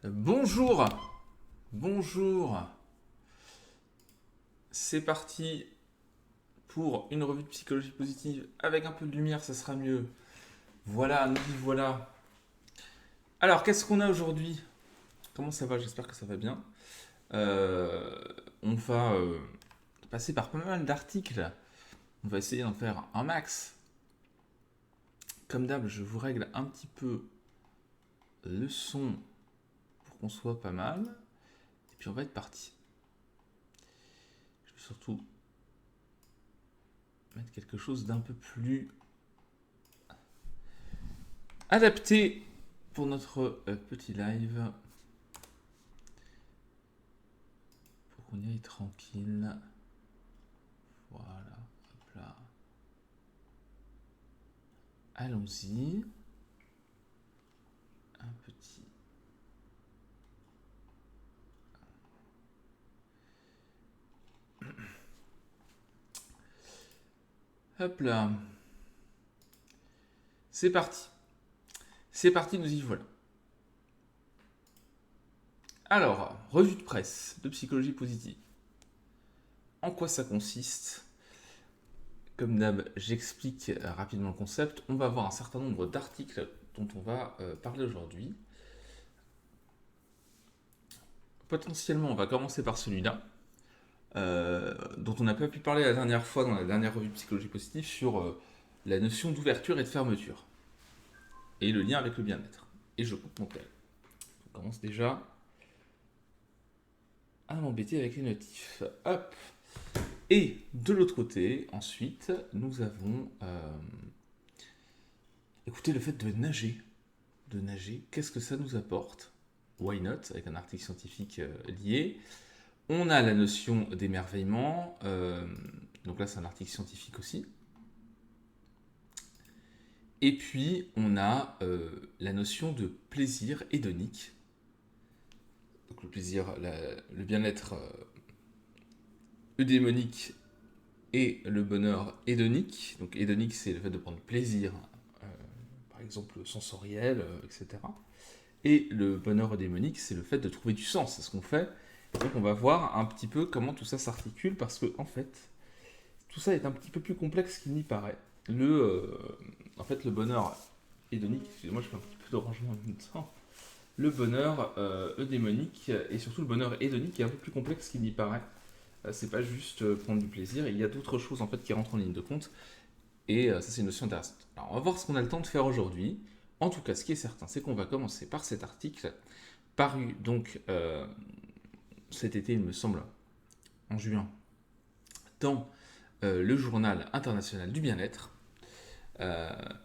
Bonjour, bonjour. C'est parti pour une revue de psychologie positive avec un peu de lumière, ça sera mieux. Voilà, nous y voilà. Alors, qu'est-ce qu'on a aujourd'hui? Comment ça va? J'espère que ça va bien. Euh, on va passer par pas mal d'articles. On va essayer d'en faire un max. Comme d'hab, je vous règle un petit peu le son pour qu'on soit pas mal. Et puis on va être parti. Je vais surtout mettre quelque chose d'un peu plus adapté pour notre petit live. Pour qu'on y aille tranquille. Voilà, hop là. Allons-y. Un petit. Hop là. C'est parti. C'est parti, nous y voilà. Alors, revue de presse de psychologie positive. En quoi ça consiste? Comme d'hab, j'explique rapidement le concept. On va voir un certain nombre d'articles dont on va parler aujourd'hui. Potentiellement, on va commencer par celui-là, dont on n'a pas pu parler la dernière fois dans la dernière revue de psychologie positive sur la notion d'ouverture et de fermeture et le lien avec le bien-être. Et je coupe mon tel. On commence déjà à m'embêter avec les notifs. Hop. Et de l'autre côté, ensuite, nous avons écoutez le fait de nager. De nager, qu'est-ce que ça nous apporte? Why not? Avec un article scientifique lié. On a la notion d'émerveillement. Donc là, c'est un article scientifique aussi. Et puis, on a la notion de plaisir hédonique. Donc le plaisir, le bien-être eudémonique et le bonheur hédonique. Donc hédonique, c'est le fait de prendre plaisir, euh, par exemple sensoriel, etc. Et le bonheur eudémonique, c'est le fait de trouver du sens à ce qu'on fait. Et donc on va voir un petit peu comment tout ça s'articule, parce que en fait, tout ça est un petit peu plus complexe qu'il n'y paraît. En fait, le bonheur hédonique, excusez-moi, je fais un petit peu de rangement en même temps. Le bonheur eudémonique et surtout le bonheur hédonique est un peu plus complexe qu'il n'y paraît. C'est pas juste prendre du plaisir, il y a d'autres choses en fait qui rentrent en ligne de compte. Et ça, c'est une notion intéressante. Alors, on va voir ce qu'on a le temps de faire aujourd'hui. En tout cas, ce qui est certain, c'est qu'on va commencer par cet article paru donc cet été, il me semble, en juin, dans le journal international du bien-être,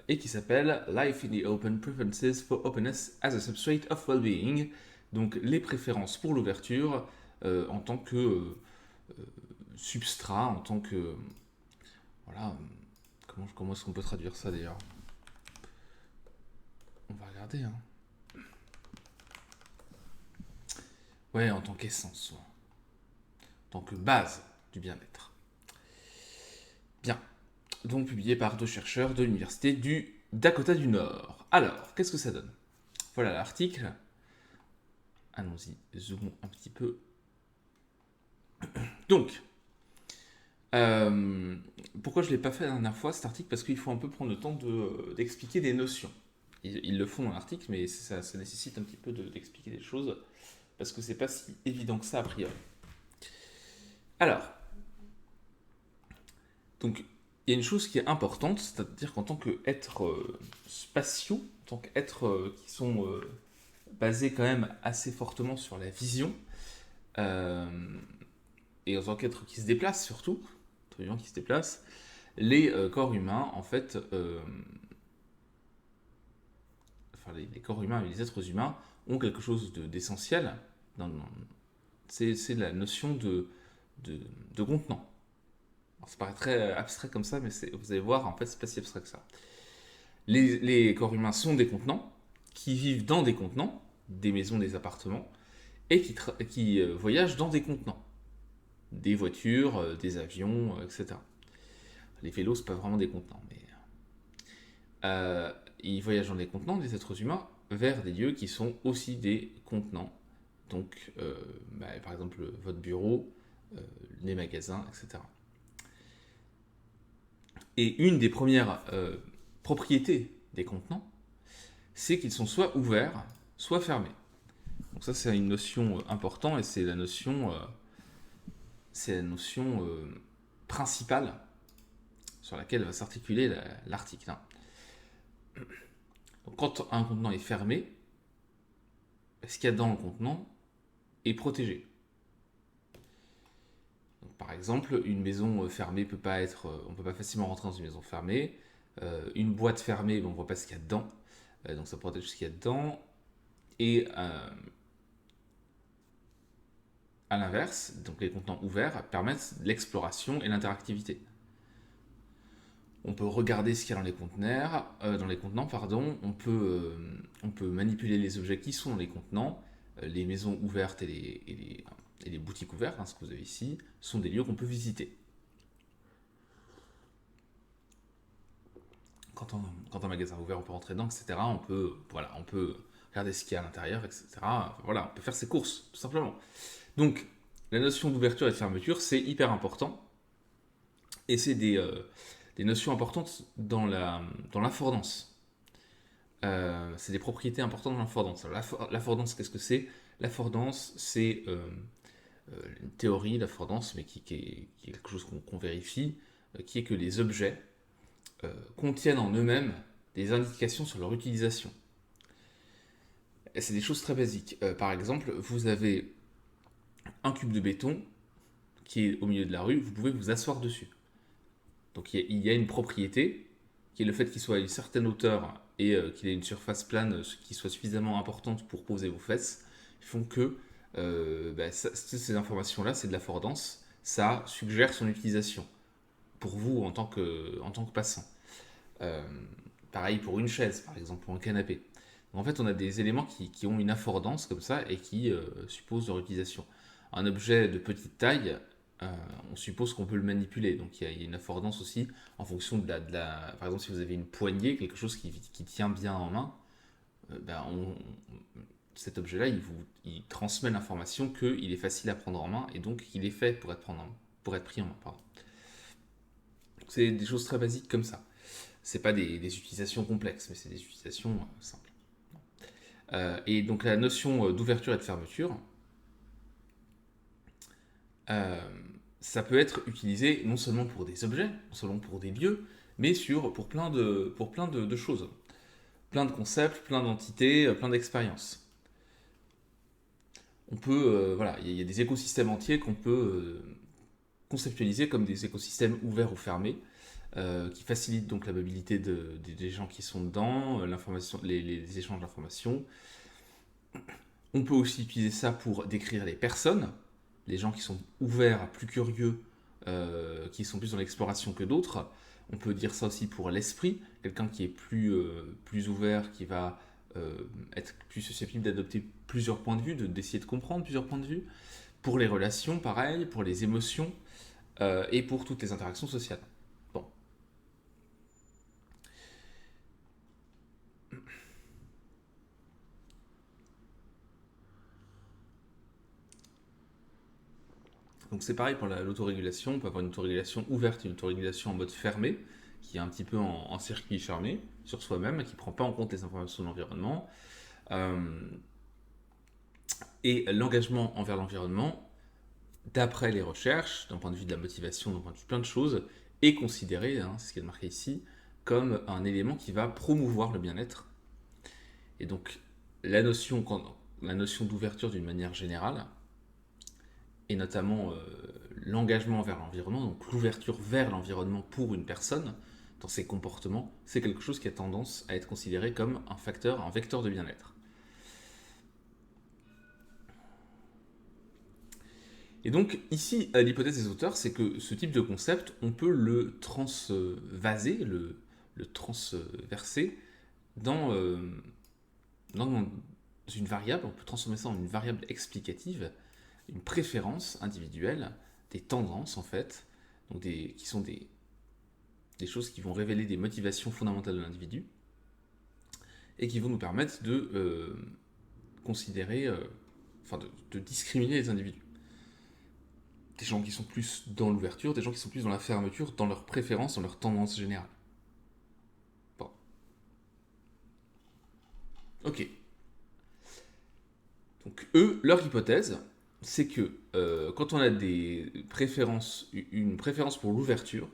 et qui s'appelle Life in the Open Preferences for Openness as a Substrate of Well-being. Donc, les préférences pour l'ouverture en tant que substrat, en tant que. Voilà. Comment est-ce qu'on peut traduire ça d'ailleurs? On va regarder. Hein. Ouais, en tant qu'essence, en tant que base du bien-être. Bien. Donc publié par deux chercheurs de l'université du Dakota du Nord. Alors, qu'est-ce que ça donne? Voilà l'article. Allons-y, zoomons un petit peu. Donc, pourquoi je ne l'ai pas fait la dernière fois cet article? Parce qu'il faut un peu prendre le temps d'expliquer des notions. Ils le font dans l'article, mais ça nécessite un petit peu d'expliquer des choses, parce que c'est pas si évident que ça a priori. Alors, donc, il y a une chose qui est importante, c'est-à-dire qu'en tant qu'être spatiaux, en tant qu'êtres qui sont basés quand même assez fortement sur la vision, euh, et en tant qu'êtres qui se déplacent surtout, êtres vivants qui se déplacent, les corps humains, en fait, enfin les corps humains et les êtres humains ont quelque chose d'essentiel. C'est la notion de contenant. Alors, ça paraît très abstrait comme ça, mais vous allez voir, en fait, c'est pas si abstrait que ça. Les corps humains sont des contenants qui vivent dans des contenants, des maisons, des appartements, et qui voyagent dans des contenants, des voitures, des avions, etc. Les vélos, c'est pas vraiment des contenants, mais ils voyagent dans des contenants, des êtres humains, vers des lieux qui sont aussi des contenants. Donc, par exemple, votre bureau, les magasins, etc. Et une des premières propriétés des contenants, c'est qu'ils sont soit ouverts, soit fermés. Donc ça, c'est une notion importante et c'est la notion principale sur laquelle va s'articuler l'article, hein. Donc, quand un contenant est fermé, ce qu'il y a dans le contenant est protégé. Donc, par exemple, une maison fermée peut pas être, on peut pas facilement rentrer dans une maison fermée. Une boîte fermée, on ne voit pas ce qu'il y a dedans, donc ça protège ce qu'il y a dedans. Et à l'inverse, donc les contenants ouverts permettent l'exploration et l'interactivité. On peut regarder ce qu'il y a dans les contenants, pardon. On peut manipuler les objets qui sont dans les contenants. Les maisons ouvertes et les boutiques ouvertes, hein, ce que vous avez ici, sont des lieux qu'on peut visiter. Quand un magasin est ouvert, on peut rentrer dedans, etc. On peut regarder ce qu'il y a à l'intérieur, etc. Voilà, on peut faire ses courses, tout simplement. Donc, la notion d'ouverture et de fermeture, c'est hyper important. Et c'est des notions importantes dans l'affordance. C'est des propriétés importantes dans l'affordance. L'affordance, qu'est-ce que c'est? L'affordance, c'est une théorie d'affordance, mais qui est quelque chose qu'on vérifie, qui est que les objets contiennent en eux-mêmes des indications sur leur utilisation. Et c'est des choses très basiques. Par exemple, vous avez un cube de béton qui est au milieu de la rue, vous pouvez vous asseoir dessus. Donc il y a une propriété qui est le fait qu'il soit à une certaine hauteur et qu'il ait une surface plane qui soit suffisamment importante pour poser vos fesses, qui font que ces informations-là, c'est de l'affordance, ça suggère son utilisation pour vous en tant que passant. Pareil pour une chaise, par exemple, pour un canapé. En fait, on a des éléments qui ont une affordance comme ça et qui supposent leur utilisation. Un objet de petite taille, on suppose qu'on peut le manipuler. Donc il y a une affordance aussi en fonction de la. Par exemple, si vous avez une poignée, quelque chose qui tient bien en main, cet objet-là, il transmet l'information qu'il est facile à prendre en main et donc qu'il est fait pour être pris en main. Pardon. C'est des choses très basiques comme ça. C'est pas des utilisations complexes, mais c'est des utilisations simples. Et donc la notion d'ouverture et de fermeture, ça peut être utilisé non seulement pour des objets, non seulement pour des lieux, mais pour plein de choses. Plein de concepts, plein d'entités, plein d'expériences. On peut, il y a des écosystèmes entiers qu'on peut conceptualiser comme des écosystèmes ouverts ou fermés, qui facilitent donc la mobilité des gens qui sont dedans, les échanges d'informations. On peut aussi utiliser ça pour décrire les personnes, les gens qui sont ouverts, plus curieux, qui sont plus dans l'exploration que d'autres. On peut dire ça aussi pour l'esprit, quelqu'un qui est plus ouvert, qui va être plus susceptible d'adopter plusieurs points de vue, d'essayer de comprendre plusieurs points de vue. Pour les relations, pareil, pour les émotions et pour toutes les interactions sociales. Bon. Donc c'est pareil pour l'autorégulation, on peut avoir une autorégulation ouverte et une autorégulation en mode fermé, qui est un petit peu en circuit fermé sur soi-même, qui ne prend pas en compte les informations de l'environnement. Et l'engagement envers l'environnement, d'après les recherches, d'un point de vue de la motivation, d'un point de vue de plein de choses, est considéré, c'est ce qui est marqué ici, comme un élément qui va promouvoir le bien-être. Et donc la notion d'ouverture d'une manière générale, et notamment l'engagement vers l'environnement, donc l'ouverture vers l'environnement pour une personne, dans ses comportements, c'est quelque chose qui a tendance à être considéré comme un vecteur de bien-être. Et donc ici, l'hypothèse des auteurs, c'est que ce type de concept, on peut le transvaser, le transverser dans une variable, on peut transformer ça en une variable explicative, une préférence individuelle, des tendances en fait, donc qui sont des choses qui vont révéler des motivations fondamentales de l'individu. et qui vont nous permettre de considérer, de discriminer les individus. Des gens qui sont plus dans l'ouverture, des gens qui sont plus dans la fermeture, dans leurs préférences, dans leurs tendances générales. Bon. Ok. Donc eux, leur hypothèse, c'est que quand on a une préférence pour l'ouverture,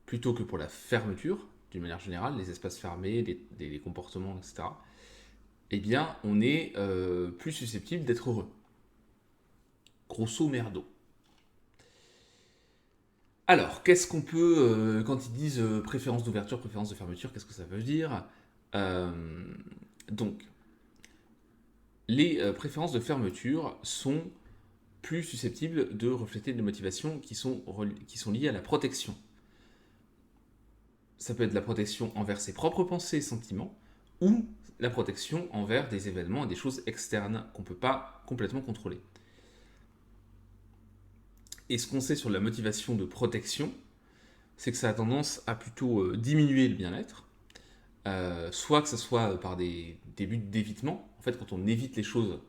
plutôt que pour la fermeture, d'une manière générale, les espaces fermés, les comportements, etc., eh bien, on est plus susceptible d'être heureux. Grosso merdo. Alors, qu'est-ce qu'on peut, quand ils disent préférence d'ouverture, préférence de fermeture, qu'est-ce que ça veut dire? Donc, les préférences de fermeture sont plus susceptibles de refléter des motivations qui sont liées à la protection. Ça peut être la protection envers ses propres pensées et sentiments, ou la protection envers des événements et des choses externes qu'on ne peut pas complètement contrôler. Et ce qu'on sait sur la motivation de protection, c'est que ça a tendance à plutôt diminuer le bien-être, soit que ce soit par des buts d'évitement. En fait, quand on évite les choses,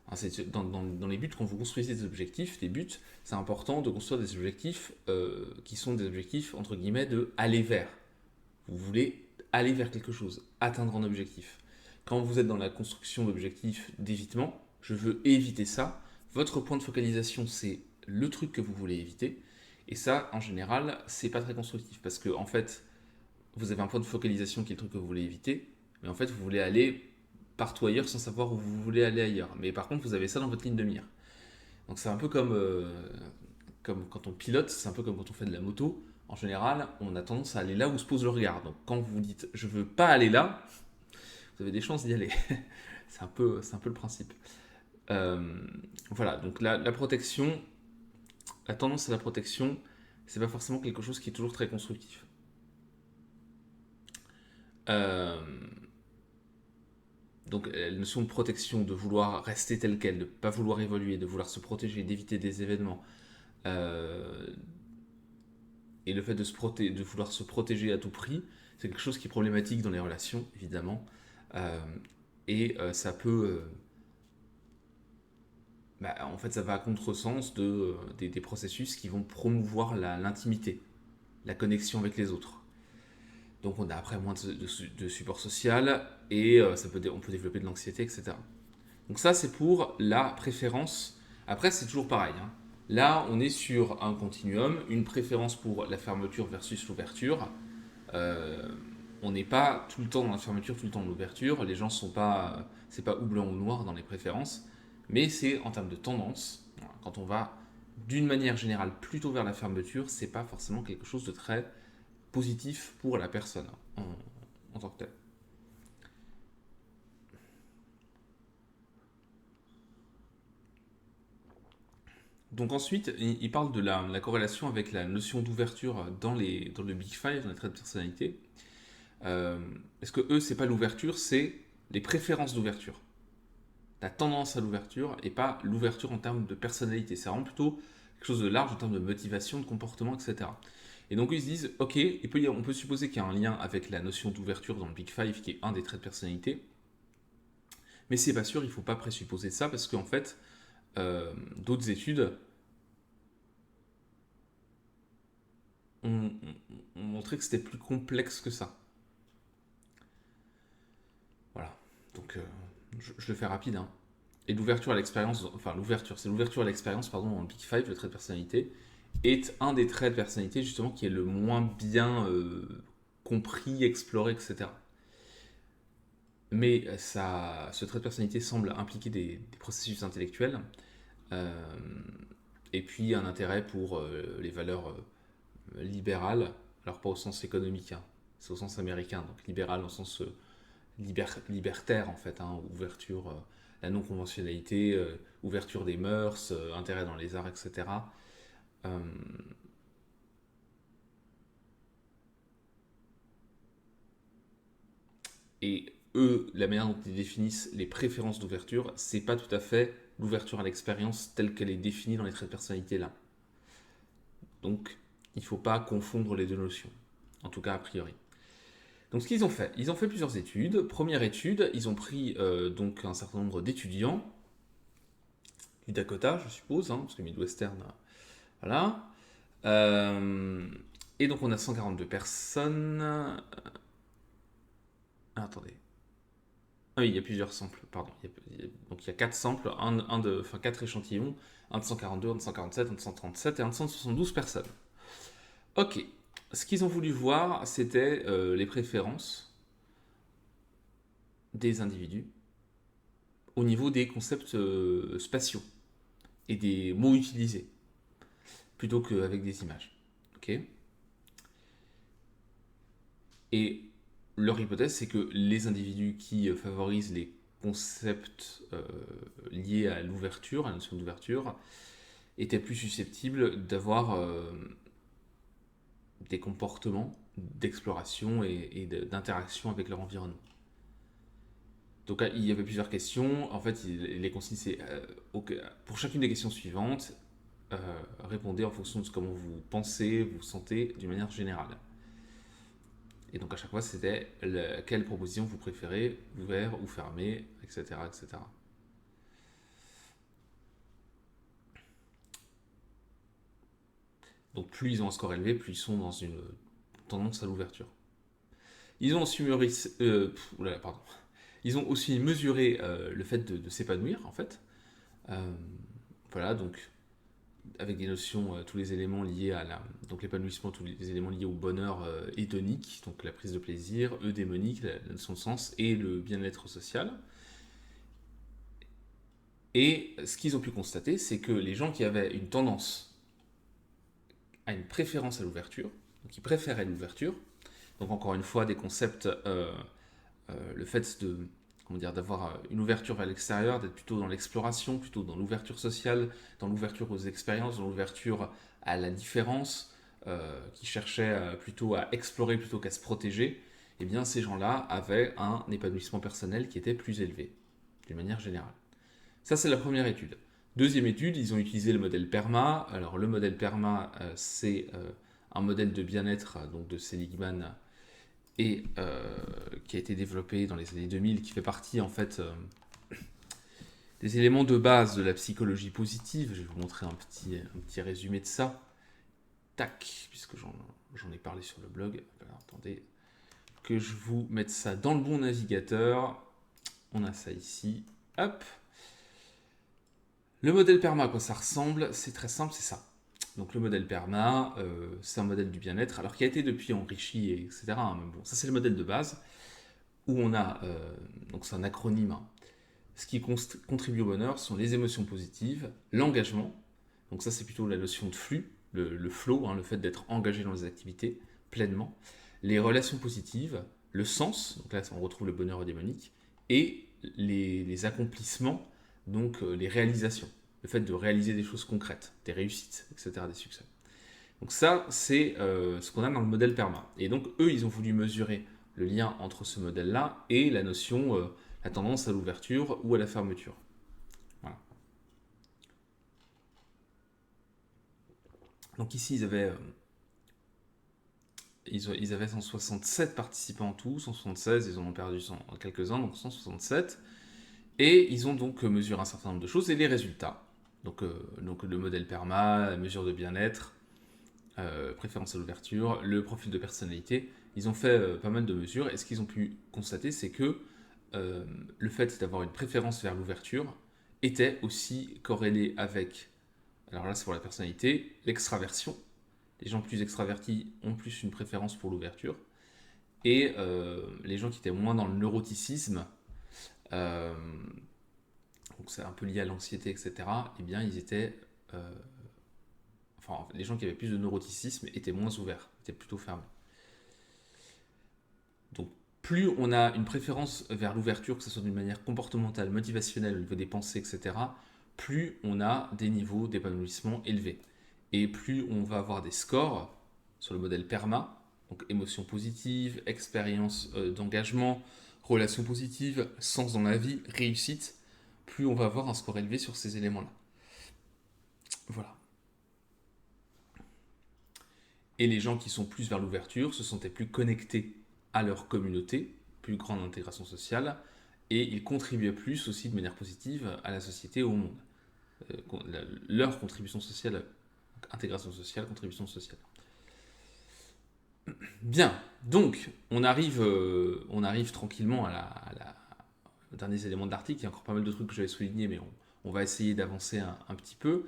hein, dans les buts, quand vous construisez des objectifs, des buts, c'est important de construire des objectifs qui sont des objectifs, entre guillemets, de aller vers. Vous voulez aller vers quelque chose, atteindre un objectif. Quand vous êtes dans la construction d'objectifs d'évitement, je veux éviter ça, votre point de focalisation, c'est le truc que vous voulez éviter. Et ça, en général, c'est pas très constructif parce que, en fait, vous avez un point de focalisation qui est le truc que vous voulez éviter, mais en fait, vous voulez aller partout ailleurs sans savoir où vous voulez aller ailleurs. Mais par contre, vous avez ça dans votre ligne de mire. Donc, c'est un peu comme quand on pilote, c'est un peu comme quand on fait de la moto. En général, on a tendance à aller là où se pose le regard. Donc, quand vous dites je veux pas aller là, vous avez des chances d'y aller. c'est un peu le principe. Voilà, donc la protection, la tendance à la protection, c'est pas forcément quelque chose qui est toujours très constructif. Donc la notion de protection, de vouloir rester tel quel, de ne pas vouloir évoluer, de vouloir se protéger, d'éviter des événements, et le fait de vouloir se protéger à tout prix, c'est quelque chose qui est problématique dans les relations, évidemment. Ça peut... en fait, ça va à contresens des processus qui vont promouvoir l'intimité, la connexion avec les autres. Donc on a après moins de support social et on peut développer de l'anxiété, etc. Donc ça, c'est pour la préférence. Après, c'est toujours pareil, hein. Là, on est sur un continuum, une préférence pour la fermeture versus l'ouverture. On n'est pas tout le temps dans la fermeture, tout le temps dans l'ouverture. Les gens sont pas, c'est pas ou blanc ou noir dans les préférences, mais c'est en termes de tendance. Quand on va d'une manière générale plutôt vers la fermeture, c'est pas forcément quelque chose de très positif pour la personne en tant que telle. Donc ensuite, il parle de la corrélation avec la notion d'ouverture dans le Big Five, dans les traits de personnalité. Est-ce que eux, c'est pas l'ouverture, c'est les préférences d'ouverture, la tendance à l'ouverture, et pas l'ouverture en termes de personnalité. C'est vraiment plutôt quelque chose de large en termes de motivation, de comportement, etc. Et donc ils se disent, ok, on peut supposer qu'il y a un lien avec la notion d'ouverture dans le Big Five, qui est un des traits de personnalité, mais c'est pas sûr, il ne faut pas présupposer ça, parce qu'en fait, d'autres études ont montré que c'était plus complexe que ça. Voilà. Donc, je le fais rapide, hein. Et l'ouverture à l'expérience, c'est l'ouverture à l'expérience, pardon, dans le Big Five, le trait de personnalité, est un des traits de personnalité, justement, qui est le moins bien compris, exploré, etc. Mais ce trait de personnalité semble impliquer des processus intellectuels, euh, et puis un intérêt pour les valeurs libérales, alors pas au sens économique, hein, c'est au sens américain, donc libéral au sens libertaire en fait, hein, ouverture, la non-conventionnalité, ouverture des mœurs, intérêt dans les arts, etc. Euh, et eux, la manière dont ils définissent les préférences d'ouverture, c'est pas tout à fait l'ouverture à l'expérience telle qu'elle est définie dans les traits de personnalité là. Donc, il ne faut pas confondre les deux notions, en tout cas a priori. Donc ce qu'ils ont fait, ils ont fait plusieurs études. Première étude, ils ont pris donc un certain nombre d'étudiants du Dakota, je suppose, hein, parce que Midwestern, voilà. Euh, et donc on a 142 personnes. Attendez. Ah oui, il y a plusieurs samples, pardon. Donc il y a 4 samples, enfin 4 échantillons, un de 142, un de 147, un de 137 et un de 172 personnes. Ok. Ce qu'ils ont voulu voir, c'était les préférences des individus au niveau des concepts spatiaux et des mots utilisés, plutôt qu'avec des images. Ok. Et leur hypothèse, c'est que les individus qui favorisent les concepts liés à l'ouverture, à la notion d'ouverture, étaient plus susceptibles d'avoir des comportements d'exploration et d'interaction avec leur environnement. Donc il y avait plusieurs questions. En fait, les consignes, c'est pour chacune des questions suivantes, répondez en fonction de comment vous pensez, vous sentez d'une manière générale. Et donc à chaque fois, c'était quelle proposition vous préférez, ouvert ou fermé, etc., etc. Donc plus ils ont un score élevé, plus ils sont dans une tendance à l'ouverture. Ils ont aussi pardon. Ils ont aussi mesuré le fait de s'épanouir, en fait. Voilà, donc avec des notions, tous les éléments liés à donc l'épanouissement, tous les éléments liés au bonheur hédonique, donc la prise de plaisir, eudémonique, la notion de sens, et le bien-être social. Et ce qu'ils ont pu constater, c'est que les gens qui avaient une tendance à une préférence à l'ouverture, donc qui préféraient l'ouverture, donc encore une fois des concepts, le fait de comment dire, d'avoir une ouverture vers l'extérieur, d'être plutôt dans l'exploration, plutôt dans l'ouverture sociale, dans l'ouverture aux expériences, dans l'ouverture à la différence, qui cherchaient plutôt à explorer plutôt qu'à se protéger, eh bien ces gens-là avaient un épanouissement personnel qui était plus élevé, d'une manière générale. Ça, c'est la première étude. Deuxième étude, ils ont utilisé le modèle PERMA. Alors, le modèle PERMA, c'est un modèle de bien-être donc de Seligman et qui a été développé dans les années 2000, qui fait partie en fait des éléments de base de la psychologie positive. Je vais vous montrer un petit résumé de ça. Tac, puisque j'en ai parlé sur le blog. Alors, attendez que je vous mette ça dans le bon navigateur. On a ça ici. Hop. Le modèle PERMA, à quoi ça ressemble? C'est très simple, c'est ça. Donc le modèle PERMA, c'est un modèle du bien-être, alors qui a été depuis enrichi, etc. Hein, mais bon, ça c'est le modèle de base, où on a, donc c'est un acronyme, hein. Ce qui contribue au bonheur sont les émotions positives, l'engagement, donc ça c'est plutôt la notion de flux, le flow, hein, le fait d'être engagé dans les activités pleinement, les relations positives, le sens, donc là on retrouve le bonheur démonique, et les accomplissements, donc les réalisations, le fait de réaliser des choses concrètes, des réussites, etc., des succès. Donc ça, c'est ce qu'on a dans le modèle PERMA. Et donc eux, ils ont voulu mesurer le lien entre ce modèle-là et la notion, la tendance à l'ouverture ou à la fermeture. Voilà. Donc ici, ils avaient 167 participants en tout, 176, ils en ont perdu quelques-uns, donc 167. Et ils ont donc mesuré un certain nombre de choses et les résultats. Donc le modèle PERMA, la mesure de bien-être, préférence à l'ouverture, le profil de personnalité. Ils ont fait pas mal de mesures et ce qu'ils ont pu constater, c'est que le fait d'avoir une préférence vers l'ouverture était aussi corrélé avec, alors là c'est pour la personnalité, l'extraversion. Les gens plus extravertis ont plus une préférence pour l'ouverture. Et les gens qui étaient moins dans le neuroticisme, euh, donc c'est un peu lié à l'anxiété, etc., eh bien ils étaient... enfin, les gens qui avaient plus de neuroticisme étaient moins ouverts, étaient plutôt fermés. Donc plus on a une préférence vers l'ouverture, que ce soit d'une manière comportementale, motivationnelle, au niveau des pensées, etc., plus on a des niveaux d'épanouissement élevés. Et plus on va avoir des scores sur le modèle PERMA, donc émotions positives, expérience d'engagement, relations positives, sens dans la vie, réussite, plus on va avoir un score élevé sur ces éléments-là. Voilà. Et les gens qui sont plus vers l'ouverture se sentaient plus connectés à leur communauté, plus grande intégration sociale, et ils contribuaient plus aussi de manière positive à la société et au monde. Leur contribution sociale, intégration sociale, contribution sociale. Bien, donc on arrive tranquillement aux derniers éléments de l'article. Il y a encore pas mal de trucs que j'avais soulignés, mais on va essayer d'avancer un petit peu.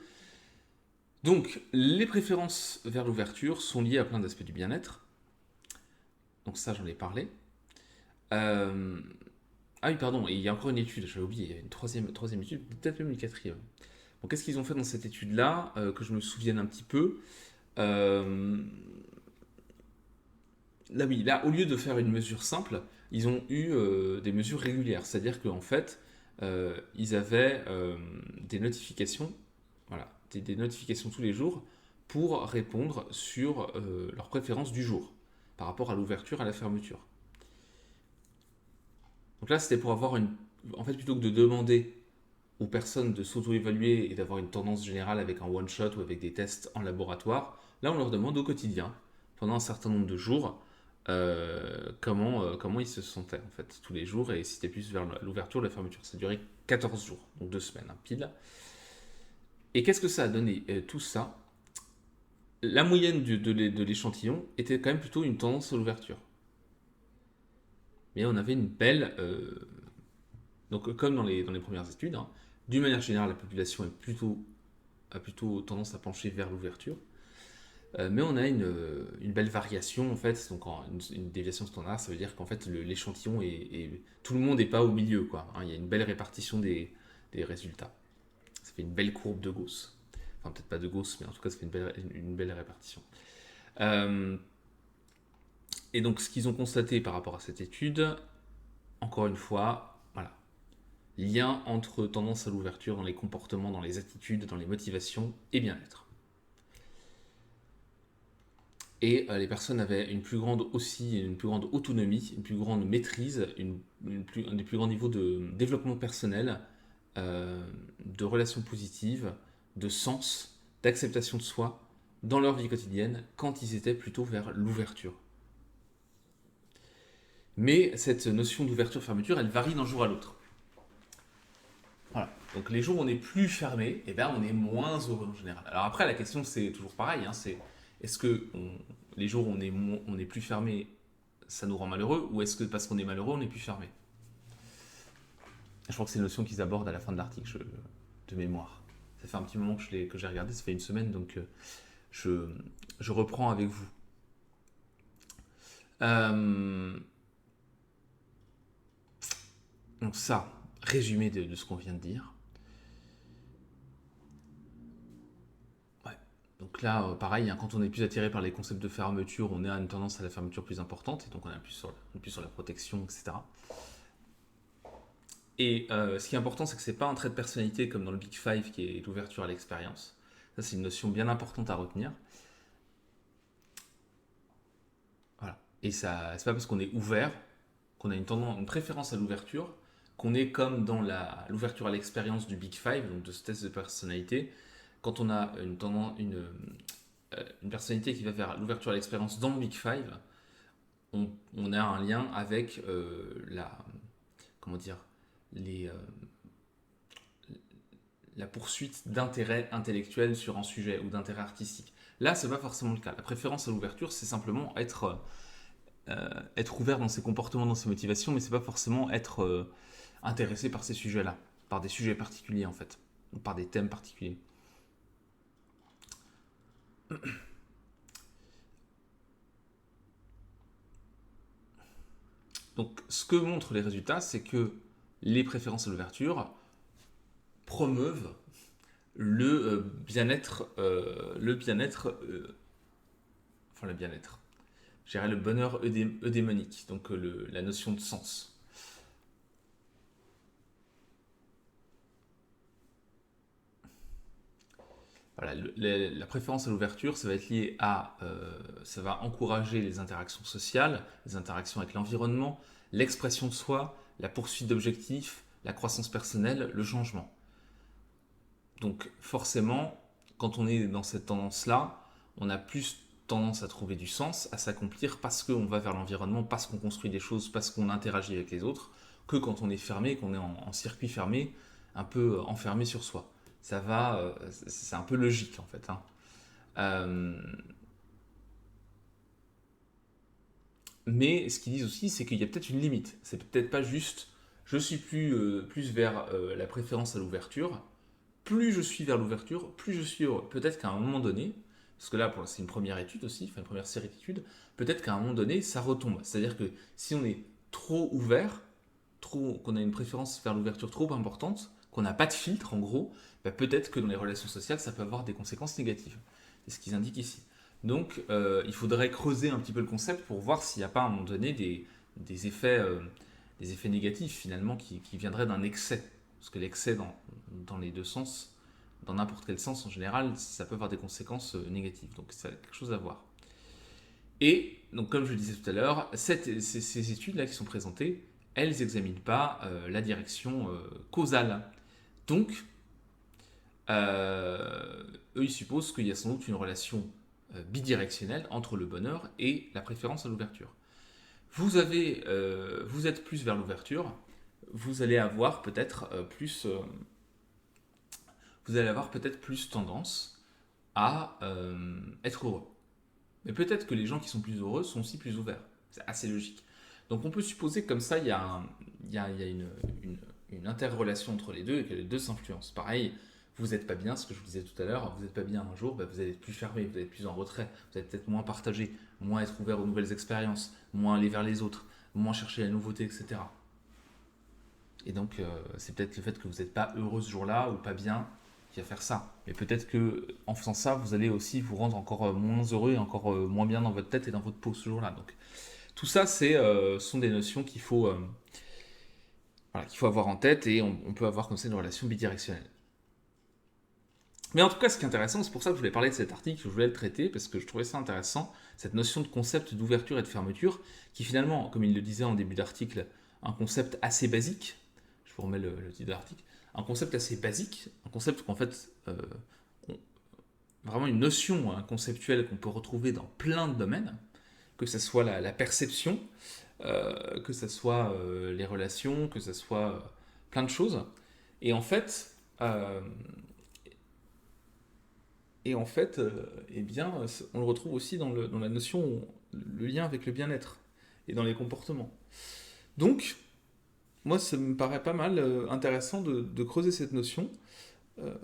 Donc, les préférences vers l'ouverture sont liées à plein d'aspects du bien-être. Donc ça, j'en ai parlé. Ah oui, pardon, et il y a encore une étude, j'avais oublié, il y a une troisième étude, peut-être même une quatrième. Bon, qu'est-ce qu'ils ont fait dans cette étude-là, que je me souvienne un petit peu. Là, oui, là, au lieu de faire une mesure simple, ils ont eu des mesures régulières. C'est-à-dire qu'en fait, ils avaient des notifications, voilà, des notifications tous les jours pour répondre sur leurs préférences du jour par rapport à l'ouverture et à la fermeture. Donc là, c'était pour avoir une. En fait, plutôt que de demander aux personnes de s'auto-évaluer et d'avoir une tendance générale avec un one-shot ou avec des tests en laboratoire, là, on leur demande au quotidien, pendant un certain nombre de jours, comment ils se sentaient, en fait, tous les jours, et si c'était plus vers l'ouverture ou la fermeture. Ça durait 14 jours, donc 2 semaines, hein, pile. Et qu'est-ce que ça a donné tout ça, la moyenne de l'échantillon était quand même plutôt une tendance à l'ouverture. Mais on avait une belle. Donc, comme dans les premières études, hein, d'une manière générale, la population a plutôt tendance à pencher vers l'ouverture. Mais on a une belle variation, en fait. Donc, une déviation standard, ça veut dire qu'en fait, l'échantillon tout le monde n'est pas au milieu, quoi. Hein, il y a une belle répartition des résultats. Ça fait une belle courbe de Gauss. Enfin, peut-être pas de Gauss, mais en tout cas, ça fait une belle répartition. Et donc, ce qu'ils ont constaté par rapport à cette étude, encore une fois, voilà, lien entre tendance à l'ouverture dans les comportements, dans les attitudes, dans les motivations et bien-être. Et les personnes avaient une plus grande autonomie, une plus grande maîtrise, un des plus grands niveaux de développement personnel, de relations positives, de sens, d'acceptation de soi dans leur vie quotidienne quand ils étaient plutôt vers l'ouverture. Mais cette notion d'ouverture-fermeture, elle varie d'un jour à l'autre. Voilà. Donc les jours où on est plus fermé, eh ben, on est moins heureux en général. Alors après, la question c'est toujours pareil, hein, c'est est-ce que les jours où on est plus fermé, ça nous rend malheureux, ou est-ce que parce qu'on est malheureux, on est plus fermé? Je crois que c'est une notion qu'ils abordent à la fin de l'article de mémoire. Ça fait un petit moment que j'ai regardé, ça fait une semaine, donc je reprends avec vous. Donc ça, résumé de ce qu'on vient de dire. Donc là, pareil, hein, quand on est plus attiré par les concepts de fermeture, on a une tendance à la fermeture plus importante, et donc on est plus sur la protection, etc. Et ce qui est important, c'est que ce n'est pas un trait de personnalité comme dans le Big Five qui est l'ouverture à l'expérience. Ça, c'est une notion bien importante à retenir. Voilà. Et ça, c'est pas parce qu'on est ouvert, qu'on a une préférence à l'ouverture, qu'on est comme dans l'ouverture à l'expérience du Big Five, donc de ce test de personnalité. Quand on a une personnalité qui va vers l'ouverture à l'expérience dans le Big Five, on a un lien avec comment dire, la poursuite d'intérêt intellectuel sur un sujet ou d'intérêt artistique. Là, c'est pas forcément le cas. La préférence à l'ouverture, c'est simplement être ouvert dans ses comportements, dans ses motivations, mais c'est pas forcément être intéressé par ces sujets-là, par des sujets particuliers en fait, ou par des thèmes particuliers. Donc, ce que montrent les résultats, c'est que les préférences à l'ouverture promeuvent le bien-être, je dirais le bonheur eudémonique, donc la notion de sens. Voilà, la préférence à l'ouverture, ça va être lié ça va encourager les interactions sociales, les interactions avec l'environnement, l'expression de soi, la poursuite d'objectifs, la croissance personnelle, le changement. Donc forcément, quand on est dans cette tendance-là, on a plus tendance à trouver du sens, à s'accomplir parce qu'on va vers l'environnement, parce qu'on construit des choses, parce qu'on interagit avec les autres, que quand on est fermé, qu'on est en circuit fermé, un peu enfermé sur soi. Ça va, c'est un peu logique en fait, hein. Euh, mais ce qu'ils disent aussi, c'est qu'il y a peut-être une limite. C'est peut-être pas juste, je suis plus vers la préférence à l'ouverture. Plus je suis vers l'ouverture, plus je suis heureux. Peut-être qu'à un moment donné, parce que là c'est une première étude aussi, enfin une première série d'études, peut-être qu'à un moment donné, ça retombe. C'est-à-dire que si on est trop ouvert, qu'on a une préférence vers l'ouverture trop importante, qu'on n'a pas de filtre en gros, bah peut-être que dans les relations sociales, ça peut avoir des conséquences négatives. C'est ce qu'ils indiquent ici. Donc il faudrait creuser un petit peu le concept pour voir s'il n'y a pas à un moment donné des effets négatifs finalement qui viendraient d'un excès. Parce que l'excès dans les deux sens, dans n'importe quel sens en général, ça peut avoir des conséquences négatives. Donc c'est quelque chose à voir. Et donc comme je le disais tout à l'heure, ces études-là qui sont présentées, elles n'examinent pas la direction causale. Donc, eux, ils supposent qu'il y a sans doute une relation bidirectionnelle entre le bonheur et la préférence à l'ouverture. Vous êtes plus vers l'ouverture, vous allez avoir peut-être plus tendance à être heureux. Mais peut-être que les gens qui sont plus heureux sont aussi plus ouverts. C'est assez logique. Donc on peut supposer que comme ça, il y a une interrelation entre les deux et que les deux s'influencent. Pareil, vous n'êtes pas bien, ce que je vous disais tout à l'heure, vous n'êtes pas bien un jour, bah, vous allez être plus fermé, vous allez être plus en retrait, vous allez peut-être moins partager, moins être ouvert aux nouvelles expériences, moins aller vers les autres, moins chercher la nouveauté, etc. Et donc c'est peut-être le fait que vous n'êtes pas heureux ce jour-là ou pas bien qui va faire ça. Mais peut-être que en faisant ça, vous allez aussi vous rendre encore moins heureux et encore moins bien dans votre tête et dans votre peau ce jour-là. Donc tout ça, sont des notions qu'il faut avoir en tête et on peut avoir comme ça une relation bidirectionnelle. Mais en tout cas, ce qui est intéressant, c'est pour ça que je voulais parler de cet article, je voulais le traiter, parce que je trouvais ça intéressant, cette notion de concept d'ouverture et de fermeture, qui finalement, comme il le disait en début d'article, un concept assez basique, je vous remets le titre de l'article, un concept assez basique, un concept qu'en fait, vraiment une notion conceptuelle qu'on peut retrouver dans plein de domaines, que ce soit la perception, que ce soit les relations, que ce soit plein de choses. Et en fait, euh, eh bien, on le retrouve aussi dans la notion, le lien avec le bien-être et dans les comportements. Donc, moi, ça me paraît pas mal intéressant de creuser cette notion. Euh,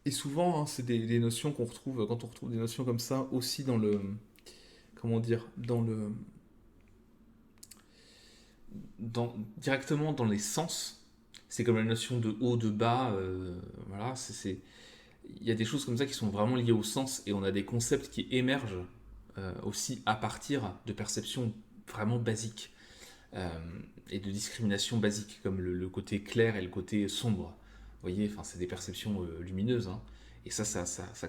et souvent, hein, c'est des notions qu'on retrouve, quand on retrouve des notions comme ça, aussi comment dire, directement dans les sens. C'est comme la notion de haut, de bas. Voilà, il y a des choses comme ça qui sont vraiment liées au sens et on a des concepts qui émergent aussi à partir de perceptions vraiment basiques euh, et de discrimination basique comme le côté clair et le côté sombre. Vous voyez, enfin, c'est des perceptions lumineuses, hein. Et ça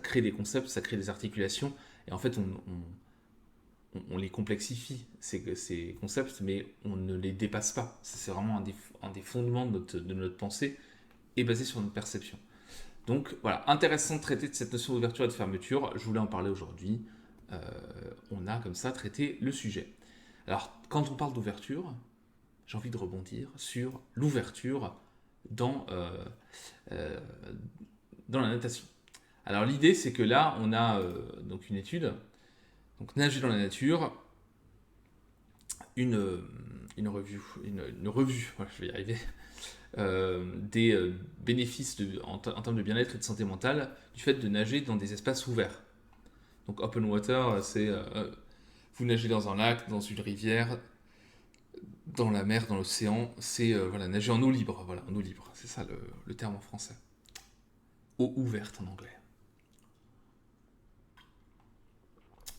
crée des concepts, ça crée des articulations et en fait on les complexifie, ces concepts, mais on ne les dépasse pas. C'est vraiment un des fondements de notre pensée est basé sur notre perception. Donc voilà, intéressant de traiter de cette notion d'ouverture et de fermeture. Je voulais en parler aujourd'hui. Euh, on a comme ça traité le sujet. Alors, quand on parle d'ouverture, j'ai envie de rebondir sur l'ouverture dans, euh, euh, dans la natation. Alors l'idée, c'est que là, on a donc une étude, donc nager dans la nature, une, une revue, voilà, je vais y arriver, des bénéfices en termes de bien-être et de santé mentale du fait de nager dans des espaces ouverts. Donc open water, c'est vous nagez dans un lac, dans une rivière, dans la mer, dans l'océan, c'est voilà, nager en eau libre, voilà, en eau libre, c'est ça le terme en français. Eau ouverte en anglais.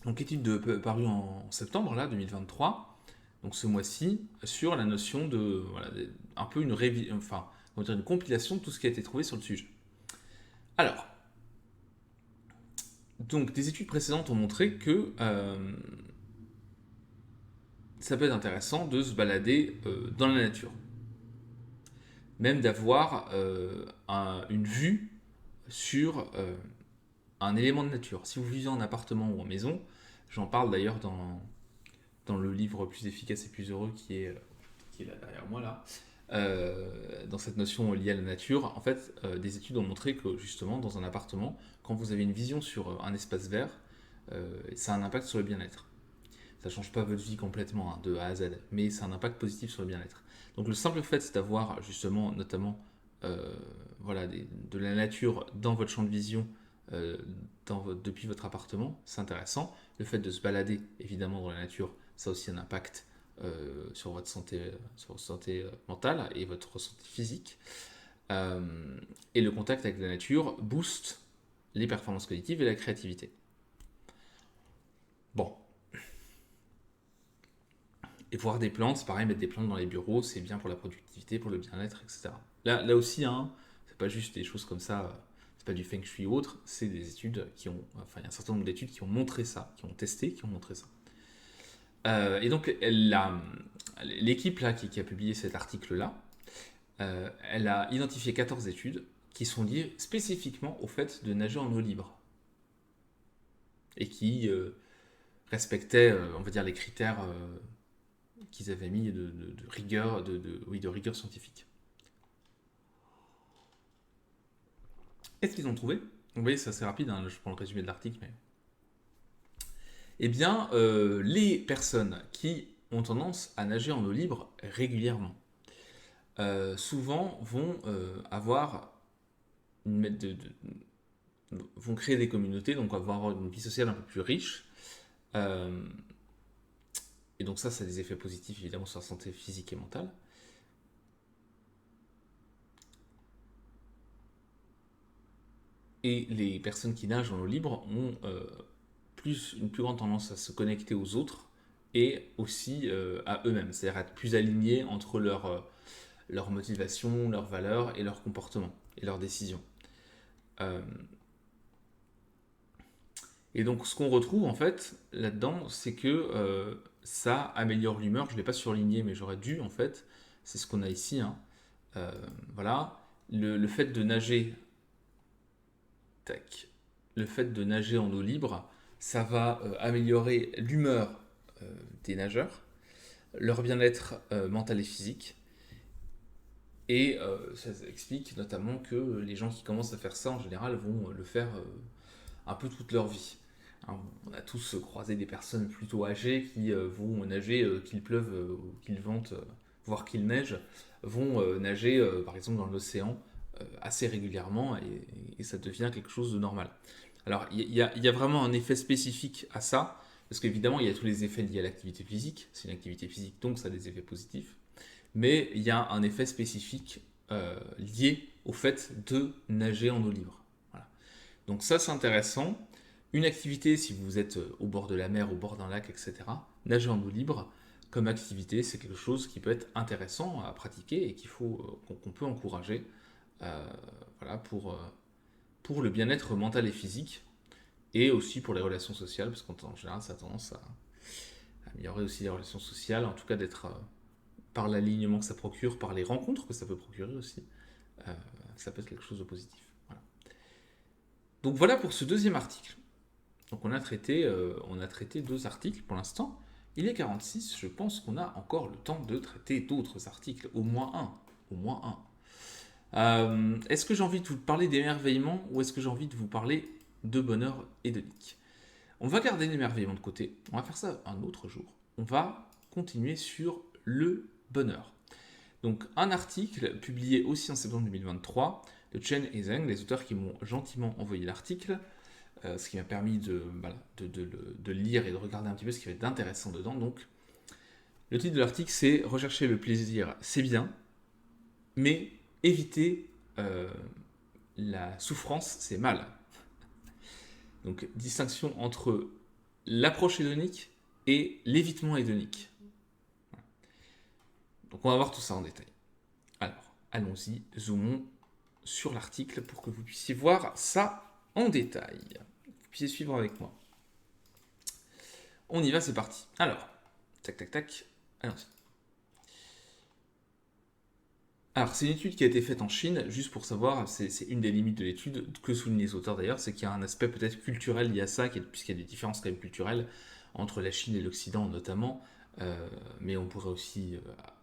Donc étude parue en septembre là, 2023, donc ce mois-ci, sur la notion de voilà, un peu enfin, on va dire une compilation de tout ce qui a été trouvé sur le sujet. Alors, donc des études précédentes ont montré que ça peut être intéressant de se balader dans la nature. Même d'avoir une vue sur un élément de nature. Si vous vivez en appartement ou en maison, j'en parle d'ailleurs dans le livre Plus efficace et plus heureux qui est là derrière moi là. Dans cette notion liée à la nature, en fait, des études ont montré que justement, dans un appartement, quand vous avez une vision sur un espace vert, ça a un impact sur le bien-être. Ça ne change pas votre vie complètement hein, de A à Z, mais ça a un impact positif sur le bien-être. Donc le simple fait d'avoir justement, notamment, voilà, de la nature dans votre champ de vision depuis votre appartement, c'est intéressant. Le fait de se balader, évidemment, dans la nature, ça a aussi un impact sur votre santé mentale et votre santé physique. Et le contact avec la nature booste les performances cognitives et la créativité. Bon. Et voir des plantes, c'est pareil, mettre des plantes dans les bureaux, c'est bien pour la productivité, pour le bien-être, etc. Là aussi, hein, c'est pas juste des choses comme ça, c'est pas du feng shui ou autre, c'est des études qui ont, enfin, il y a un certain nombre d'études qui ont montré ça, qui ont testé, qui ont montré ça. Et donc, l'équipe là qui a publié cet article-là, elle a identifié 14 études qui sont liées spécifiquement au fait de nager en eau libre et qui respectaient, on va dire, les critères qu'ils avaient mis de rigueur, oui, de rigueur scientifique. Qu'est-ce qu'ils ont trouvé? Vous voyez, c'est assez rapide, hein, je prends le résumé de l'article, mais... Eh bien, les personnes qui ont tendance à nager en eau libre régulièrement, souvent vont avoir vont créer des communautés, donc avoir une vie sociale un peu plus riche. Euh, et donc ça a des effets positifs évidemment sur la santé physique et mentale. Et les personnes qui nagent en eau libre ont une plus grande tendance à se connecter aux autres et aussi à eux-mêmes, c'est-à-dire à être plus alignés entre leur motivation, leurs valeurs et leur comportement et leurs décisions. Euh, et donc ce qu'on retrouve en fait là-dedans, c'est que ça améliore l'humeur. Je ne l'ai pas surligné, mais j'aurais dû en fait. C'est ce qu'on a ici. Hein. Euh, voilà. Le fait de nager, tac, le fait de nager en eau libre, ça va améliorer l'humeur des nageurs, leur bien-être mental et physique. Et ça explique notamment que les gens qui commencent à faire ça, en général, vont le faire un peu toute leur vie. Hein, on a tous croisé des personnes plutôt âgées qui vont nager, qu'il pleuve ou qu'il vente, voire qu'il neige, vont nager par exemple dans l'océan assez régulièrement et ça devient quelque chose de normal. Alors il y a vraiment un effet spécifique à ça, parce qu'évidemment il y a tous les effets liés à l'activité physique, c'est une activité physique donc ça a des effets positifs, mais il y a un effet spécifique lié au fait de nager en eau libre. Voilà. Donc ça c'est intéressant. Une activité, si vous êtes au bord de la mer, au bord d'un lac, etc., nager en eau libre, comme activité, c'est quelque chose qui peut être intéressant à pratiquer et qu'on peut encourager voilà, pour le bien-être mental et physique, et aussi pour les relations sociales, parce qu'en général, ça a tendance à améliorer aussi les relations sociales, en tout cas d'être par l'alignement que ça procure, par les rencontres que ça peut procurer aussi, euh, ça peut être quelque chose de positif. Voilà. Donc voilà pour ce deuxième article. Donc on a traité deux articles pour l'instant. Il est 46, je pense qu'on a encore le temps de traiter d'autres articles, au moins un. Au moins un. Est-ce que j'ai envie de vous parler d'émerveillement ou est-ce que j'ai envie de vous parler de bonheur hédonique? On va garder l'émerveillement de côté, on va faire ça un autre jour. On va continuer sur le bonheur. Donc un article publié aussi en septembre 2023 de Chen et Zheng, les auteurs qui m'ont gentiment envoyé l'article, ce qui m'a permis de lire et de regarder un petit peu ce qu'il y avait d'intéressant dedans. Donc, le titre de l'article, c'est Rechercher le plaisir, c'est bien, mais éviter la souffrance, c'est mal. Donc, distinction entre l'approche hédonique et l'évitement hédonique. Donc, on va voir tout ça en détail. Alors, allons-y, zoomons sur l'article pour que vous puissiez voir ça en détail. Vous puissiez suivre avec moi. On y va, c'est parti. Alors, tac, tac, tac. Allons-y. Alors, c'est une étude qui a été faite en Chine, juste pour savoir, c'est une des limites de l'étude, que soulignent les auteurs d'ailleurs, c'est qu'il y a un aspect peut-être culturel lié à ça, puisqu'il y a des différences quand même culturelles entre la Chine et l'Occident notamment, mais on pourrait aussi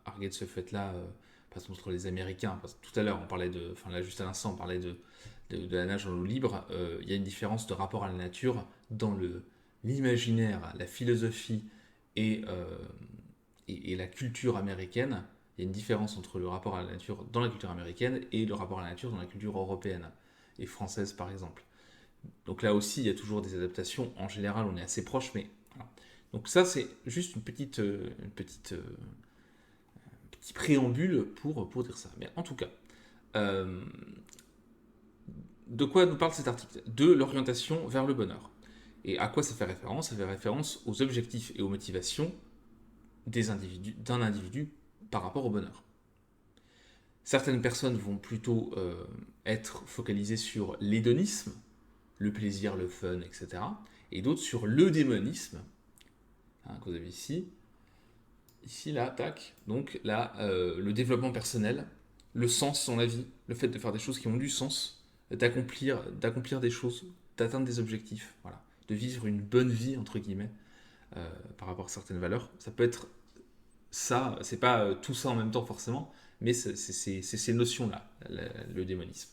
arguer de ce fait-là, par exemple entre les Américains, parce que tout à l'heure on parlait de, enfin là juste à l'instant on parlait de la nage dans l'eau libre, il y a une différence de rapport à la nature dans l'imaginaire, la philosophie et, euh, et la culture américaine. Il y a une différence entre le rapport à la nature dans la culture américaine et le rapport à la nature dans la culture européenne et française par exemple. Donc là aussi, il y a toujours des adaptations. En général, on est assez proche, mais voilà. Donc ça, c'est juste petit préambule pour dire ça. Mais en tout cas, euh, de quoi nous parle cet article? De l'orientation vers le bonheur. Et à quoi ça fait référence? Ça fait référence aux objectifs et aux motivations d'un individu par rapport au bonheur. Certaines personnes vont plutôt être focalisées sur l'hédonisme, le plaisir, le fun, etc. Et d'autres sur le démonisme, hein, que vous avez ici. Ici, là, tac. Donc là, le développement personnel, le sens dans la vie, le fait de faire des choses qui ont du sens, d'accomplir des choses, d'atteindre des objectifs, voilà. De vivre une bonne vie, entre guillemets, par rapport à certaines valeurs. Ça peut être ça, c'est pas tout ça en même temps forcément, mais c'est ces notions-là, le démonisme.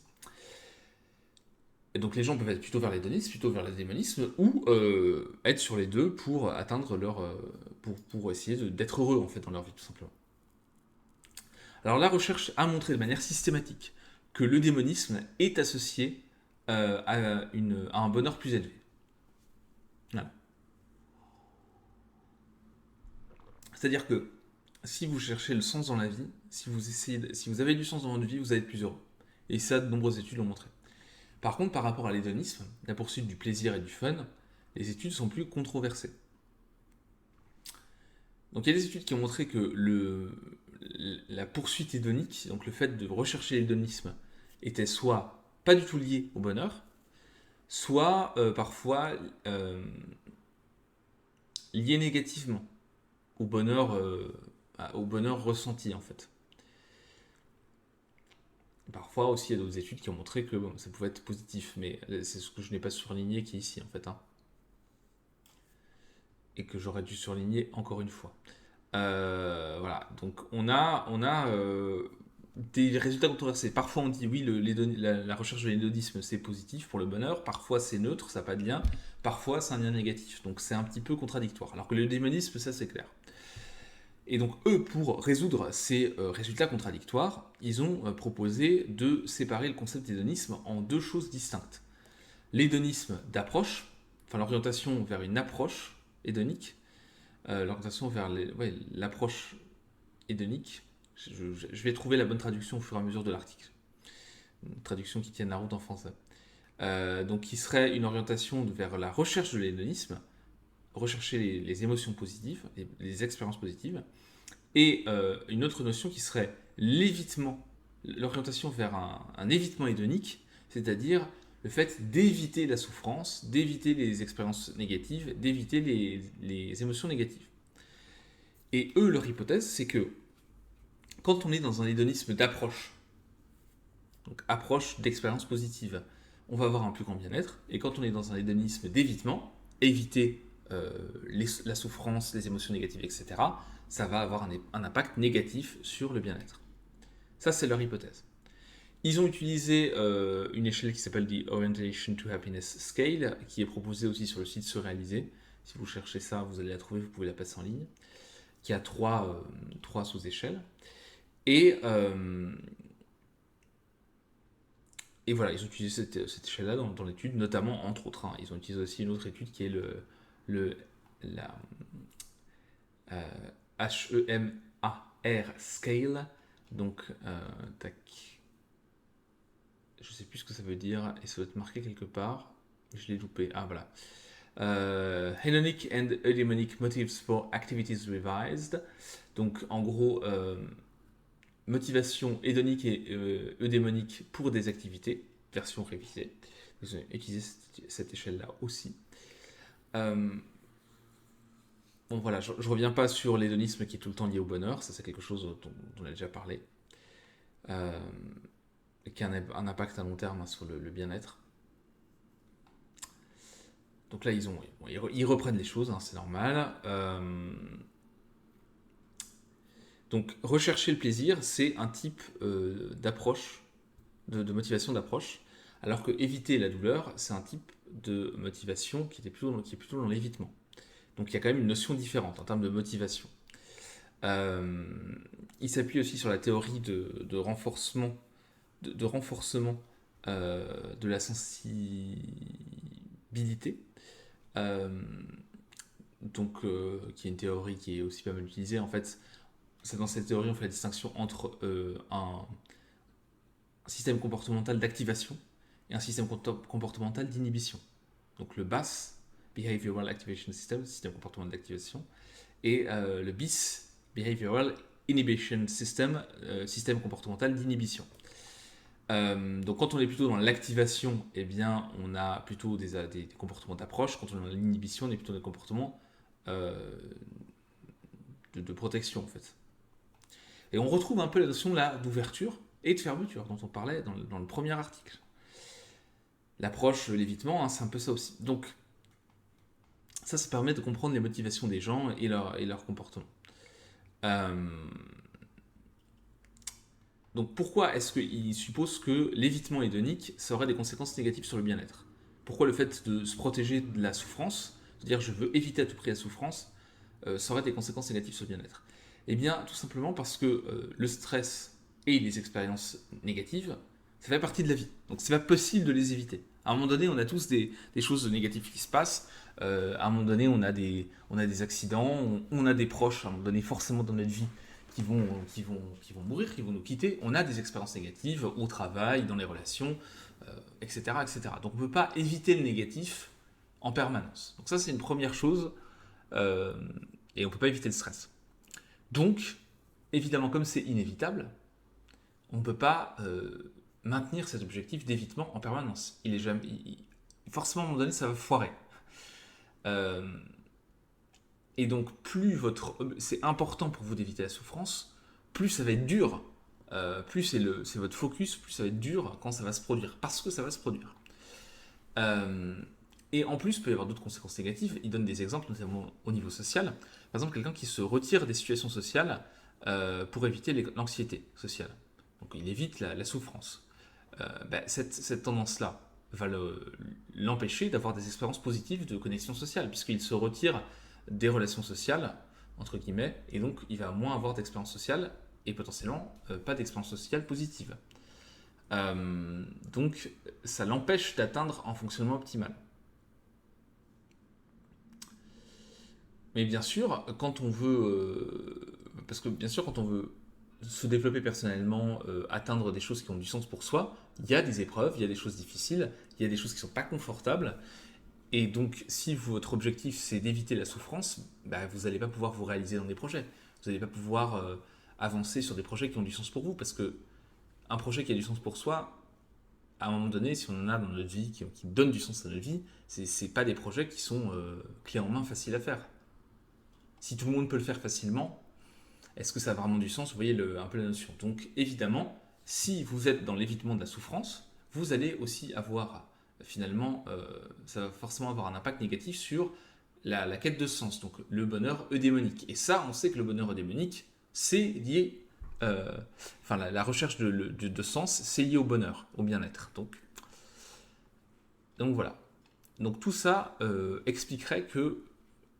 Et donc les gens peuvent être plutôt vers l'hédonisme, plutôt vers le démonisme, ou être sur les deux pour atteindre pour essayer d'être heureux en fait dans leur vie tout simplement. Alors la recherche a montré de manière systématique que le démonisme est associé à un bonheur plus élevé. Voilà. C'est-à-dire que si vous cherchez le sens dans la vie, si vous avez du sens dans votre vie, vous allez être plus heureux. Et ça, de nombreuses études l'ont montré. Par contre, par rapport à l'hédonisme, la poursuite du plaisir et du fun, les études sont plus controversées. Donc il y a des études qui ont montré que la poursuite hédonique, donc le fait de rechercher l'hédonisme, était soit pas du tout lié au bonheur, soit parfois lié négativement au bonheur ressenti en fait. Parfois aussi il y a d'autres études qui ont montré que bon, ça pouvait être positif, mais c'est ce que je n'ai pas surligné qui est ici en fait, hein, et que j'aurais dû surligner encore une fois. Voilà, donc on a des résultats controversés. Parfois on dit oui, la recherche de l'hédonisme c'est positif pour le bonheur, parfois c'est neutre, ça n'a pas de lien, parfois c'est un lien négatif. Donc c'est un petit peu contradictoire. Alors que le démonisme, ça c'est clair. Et donc eux, pour résoudre ces résultats contradictoires, ils ont proposé de séparer le concept d'hédonisme en deux choses distinctes. L'hédonisme d'approche, enfin l'orientation vers une approche hédonique, l'orientation vers l'approche hédonique. Je vais trouver la bonne traduction au fur et à mesure de l'article. Une traduction qui tienne la route en français. Donc, qui serait une orientation vers la recherche de l'hédonisme, rechercher les émotions positives, les expériences positives, et une autre notion qui serait l'évitement, l'orientation vers un évitement hédonique, c'est-à-dire le fait d'éviter la souffrance, d'éviter les expériences négatives, d'éviter les émotions négatives. Et eux, leur hypothèse, c'est que quand on est dans un hédonisme d'approche, donc approche d'expérience positive, on va avoir un plus grand bien-être. Et quand on est dans un hédonisme d'évitement, éviter la souffrance, les émotions négatives, etc., ça va avoir un impact négatif sur le bien-être. Ça, c'est leur hypothèse. Ils ont utilisé une échelle qui s'appelle The Orientation to Happiness Scale, qui est proposée aussi sur le site Seréalisé. Si vous cherchez ça, vous allez la trouver, vous pouvez la passer en ligne. Qui a trois sous-échelles. Et voilà, ils ont utilisé cette échelle-là dans l'étude, notamment entre autres. Hein, ils ont utilisé aussi une autre étude qui est la HEMAR Scale. Donc, tac. Je sais plus ce que ça veut dire et ça doit être marqué quelque part. Je l'ai loupé. Ah, voilà. Hedonic and Eudaimonic Motives for Activities Revised. Donc, en gros, motivation hédonique et eudémonique pour des activités, version révisée. Vous avez utilisé cette échelle-là aussi. Bon voilà, je reviens pas sur l'hédonisme qui est tout le temps lié au bonheur, ça c'est quelque chose dont on a déjà parlé. euh, qui a un impact à long terme sur le bien-être. Donc là, ils reprennent les choses, hein, c'est normal. Donc rechercher le plaisir, c'est un type d'approche, de motivation d'approche, alors que éviter la douleur, c'est un type de motivation qui est plutôt dans l'évitement. Donc il y a quand même une notion différente en termes de motivation. Euh, il s'appuie aussi sur la théorie de renforcement, de renforcement de la sensibilité, euh, qui est une théorie qui est aussi pas mal utilisée. En fait, c'est dans cette théorie on fait la distinction entre un système comportemental d'activation et un système comportemental d'inhibition. Donc le BAS, Behavioral Activation System, système comportemental d'activation, et le BIS, Behavioral Inhibition System, système comportemental d'inhibition. Donc quand on est plutôt dans l'activation, eh bien on a plutôt des comportements d'approche. Quand on est dans l'inhibition, on est plutôt dans des comportements euh, de protection en fait. Et on retrouve un peu la notion là d'ouverture et de fermeture dont on parlait dans le premier article. L'approche, l'évitement, hein, c'est un peu ça aussi. Donc ça permet de comprendre les motivations des gens et leur comportement. Euh, Donc pourquoi est-ce qu'il suppose que l'évitement hédonique ça aurait des conséquences négatives sur le bien-être? Pourquoi le fait de se protéger de la souffrance, de dire je veux éviter à tout prix la souffrance, ça aurait des conséquences négatives sur le bien-être? Eh bien tout simplement parce que le stress et les expériences négatives, ça fait partie de la vie. Donc c'est pas possible de les éviter. À un moment donné, on a tous des choses négatives qui se passent. À un moment donné, on a des accidents, on a des proches, à un moment donné, forcément dans notre vie, qui vont mourir, qui vont nous quitter. On a des expériences négatives au travail, dans les relations, etc., etc. Donc on ne peut pas éviter le négatif en permanence. Donc ça, c'est une première chose. euh, et on ne peut pas éviter le stress. Donc, évidemment, comme c'est inévitable, on ne peut pas maintenir cet objectif d'évitement en permanence. Il est jamais, forcément, à un moment donné, ça va foirer. Euh, et donc, c'est important pour vous d'éviter la souffrance, plus ça va être dur, plus c'est votre focus, plus ça va être dur quand ça va se produire, parce que ça va se produire. Euh, et en plus, il peut y avoir d'autres conséquences négatives. Il donne des exemples, notamment au niveau social. Par exemple, quelqu'un qui se retire des situations sociales pour éviter l'anxiété sociale. Donc, il évite la souffrance. Cette tendance-là va l'empêcher d'avoir des expériences positives de connexion sociale, puisqu'il se retire des relations sociales, entre guillemets, et donc il va moins avoir d'expérience sociale et potentiellement pas d'expérience sociale positive. Donc ça l'empêche d'atteindre un fonctionnement optimal. Mais bien sûr, quand on veut, parce que bien sûr, quand on veut se développer personnellement, atteindre des choses qui ont du sens pour soi, il y a des épreuves, il y a des choses difficiles, il y a des choses qui ne sont pas confortables. Et donc, si votre objectif c'est d'éviter la souffrance, bah, vous n'allez pas pouvoir vous réaliser dans des projets. Vous n'allez pas pouvoir avancer sur des projets qui ont du sens pour vous, parce que un projet qui a du sens pour soi, à un moment donné, si on en a dans notre vie, qui donne du sens à notre vie, c'est pas des projets qui sont clés en main faciles à faire. Si tout le monde peut le faire facilement, est-ce que ça a vraiment du sens? Vous voyez un peu la notion. Donc évidemment, si vous êtes dans l'évitement de la souffrance, vous allez aussi avoir finalement, ça va forcément avoir un impact négatif sur la quête de sens, donc le bonheur eudémonique. Et ça, on sait que le bonheur eudémonique, c'est lié, enfin la recherche de sens, c'est lié au bonheur, au bien-être. Donc voilà. Donc tout ça expliquerait que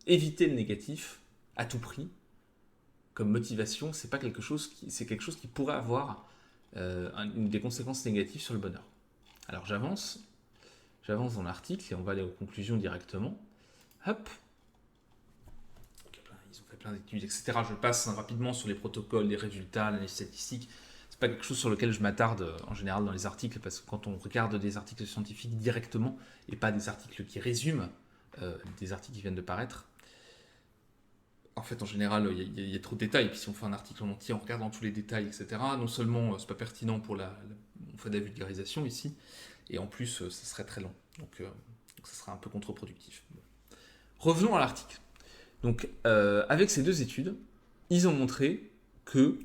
éviter le négatif à tout prix, comme motivation, c'est quelque chose qui pourrait avoir des conséquences négatives sur le bonheur. Alors j'avance dans l'article et on va aller aux conclusions directement. Hop. Ils ont fait plein d'études, etc. Je passe rapidement sur les protocoles, les résultats, l'analyse statistique. C'est pas quelque chose sur lequel je m'attarde en général dans les articles parce que quand on regarde des articles scientifiques directement et pas des articles qui résument des articles qui viennent de paraître, en fait, en général, il y a trop de détails. Puis si on fait un article en entier en regardant tous les détails, etc., non seulement c'est pas pertinent pour on fait de la vulgarisation ici, et en plus, ça serait très long. Donc ça serait un peu contre-productif. Bon. Revenons à l'article. Donc, avec ces deux études, ils ont montré que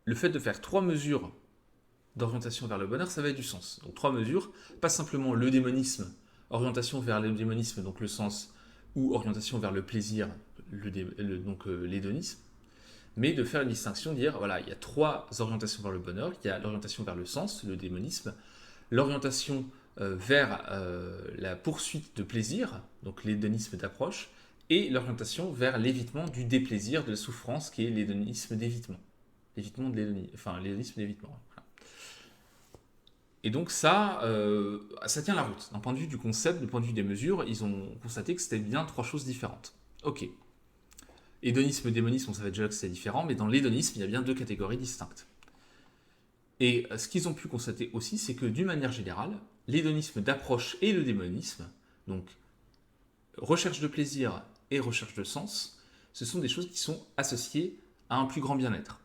le fait de faire 3 mesures d'orientation vers le bonheur, ça va être du sens. Donc 3 mesures, pas simplement le démonisme, orientation vers le démonisme, donc le sens, ou orientation vers le plaisir, donc l'hédonisme, mais de faire une distinction, dire, voilà, il y a 3 orientations vers le bonheur, il y a l'orientation vers le sens, le démonisme, l'orientation vers la poursuite de plaisir, donc l'hédonisme d'approche, et l'orientation vers l'évitement du déplaisir, de la souffrance, qui est l'hédonisme d'évitement. L'évitement de l'hédonisme, enfin l'hédonisme d'évitement. Voilà. Et donc ça tient la route. D'un point de vue du concept, du point de vue des mesures, ils ont constaté que c'était bien 3 choses différentes. Ok. Hédonisme, démonisme, on savait déjà que c'était différent, mais dans l'hédonisme, il y a bien 2 catégories distinctes. Et ce qu'ils ont pu constater aussi, c'est que d'une manière générale, l'hédonisme d'approche et le démonisme, donc recherche de plaisir et recherche de sens, ce sont des choses qui sont associées à un plus grand bien-être.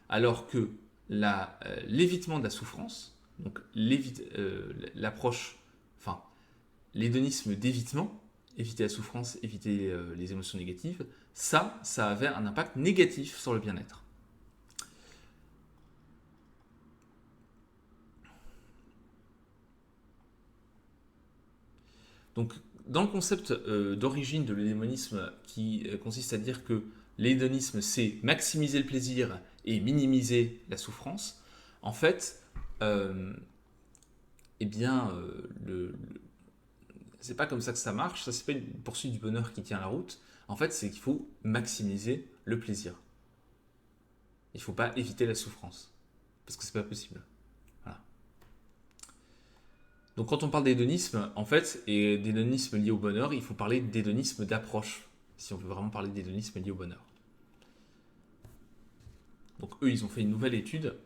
Alors que l'évitement de la souffrance, donc l'approche, enfin l'hédonisme d'évitement, éviter la souffrance, éviter les émotions négatives, ça avait un impact négatif sur le bien-être. Donc, dans le concept d'origine de l'hédonisme qui consiste à dire que l'hédonisme, c'est maximiser le plaisir et minimiser la souffrance, en fait, eh bien, c'est pas comme ça que ça marche, ça c'est pas une poursuite du bonheur qui tient la route. En fait, c'est qu'il faut maximiser le plaisir. Il ne faut pas éviter la souffrance, parce que c'est pas possible. Voilà. Donc quand on parle d'hédonisme, en fait, et d'hédonisme lié au bonheur, il faut parler d'hédonisme d'approche, si on veut vraiment parler d'hédonisme lié au bonheur. Donc eux, ils ont fait une nouvelle étude,